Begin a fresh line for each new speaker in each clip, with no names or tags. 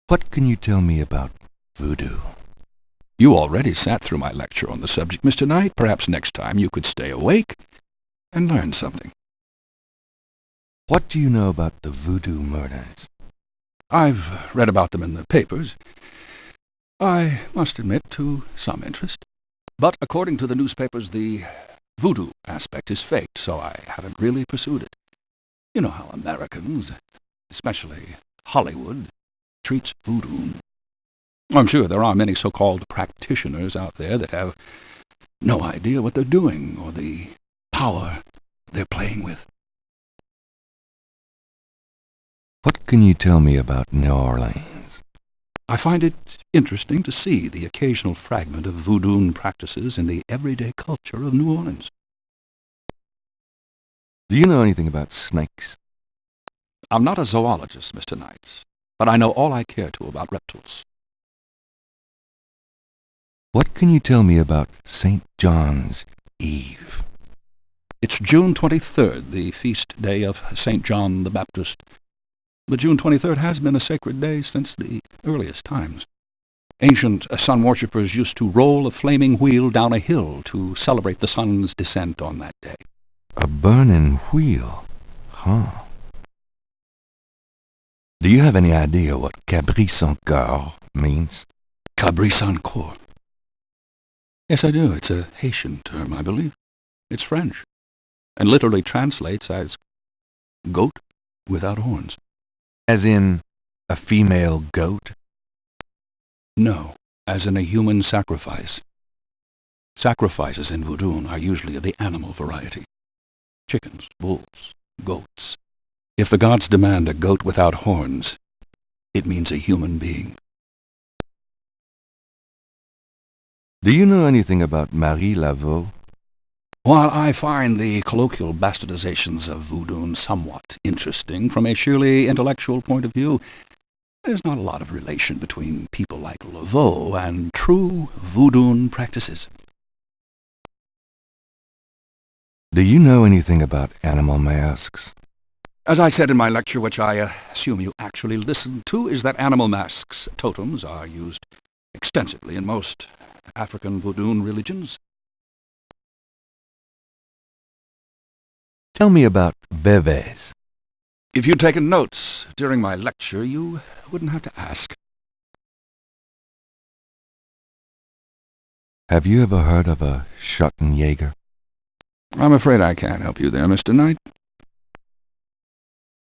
What can you tell me about voodoo?
You already sat through my lecture on the subject, Mr. Knight. Perhaps next time you could stay awake and learn something.
What do you know about the voodoo murders?
I've read about them in the papers. I must admit to some interest. But according to the newspapers, the voodoo aspect is faked, so I haven't really pursued it. You know how Americans, especially Hollywood, treats voodoo. I'm sure there are many so-called practitioners out there that have no idea what they're doing or the power they're playing with.
What can you tell me about New Orleans?
I find it interesting to see the occasional fragment of voodoo practices in the everyday culture of New Orleans.
Do you know anything about snakes?
I'm not a zoologist, Mr. Knight, but I know all I care to about reptiles.
What can you tell me about St. John's Eve?
It's June 23rd, the feast day of St. John the Baptist. But June 23rd has been a sacred day since the earliest times. Ancient sun worshippers used to roll a flaming wheel down a hill to celebrate the sun's descent on that day.
A burning wheel? Huh. Do you have any idea what Cabri sans Coeur means?
Cabri sans Coeur? Yes, I do. It's a Haitian term, I believe. It's French, and literally translates as goat without horns.
As in a female goat?
No, as in a human sacrifice. Sacrifices in voodoo are usually of the animal variety. Chickens, bulls, goats. If the gods demand a goat without horns, it means a human being.
Do you know anything about Marie Laveau?
While I find the colloquial bastardizations of voodoo somewhat interesting from a sheerly intellectual point of view, there's not a lot of relation between people like Laveau and true voodoo practices.
Do you know anything about animal masks?
As I said in my lecture, which I assume you actually listened to, is that animal masks, totems, are used extensively in most African voodoo religions.
Tell me about bébés.
If you'd taken notes during my lecture, you wouldn't have to ask.
Have you ever heard of a Schottenjäger?
I'm afraid I can't help you there, Mr. Knight.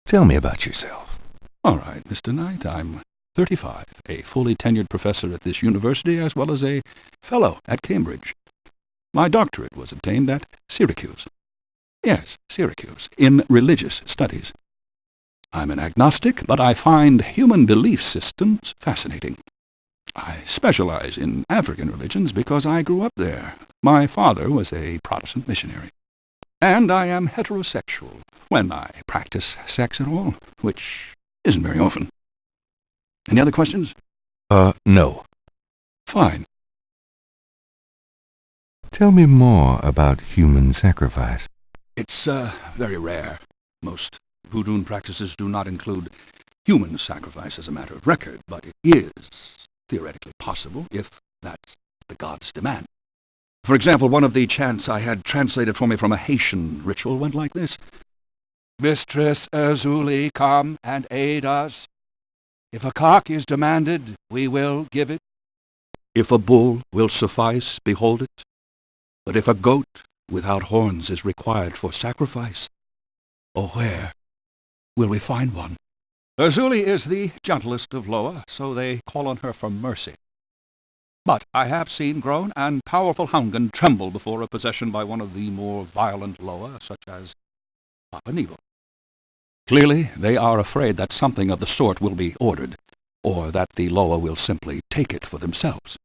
Tell me about yourself.
All right, Mr. Knight, I'm 35, a fully tenured professor at this university, as well as a fellow at Cambridge. My doctorate was obtained at Syracuse. Yes, Syracuse, in religious studies. I'm an agnostic, but I find human belief systems fascinating. I specialize in African religions because I grew up there. My father was a Protestant missionary. And I am heterosexual, when I practice sex at all, which isn't very often. Any other questions?
No.
Fine.
Tell me more about human sacrifice.
It's very rare. Most voodoo practices do not include human sacrifice as a matter of record, but it is theoretically possible if that's what the gods demand. For example, one of the chants I had translated for me from a Haitian ritual went like this. Mistress Erzulie, come and aid us. If a cock is demanded, we will give it. If a bull will suffice, behold it. But if a goat without horns is required for sacrifice, oh, where will we find one? Erzulie is the gentlest of Loa, so they call on her for mercy. But I have seen grown and powerful Hungan tremble before a possession by one of the more violent Loa, such as Papa Nebo. Clearly, they are afraid that something of the sort will be ordered, or that the Loa will simply take it for themselves.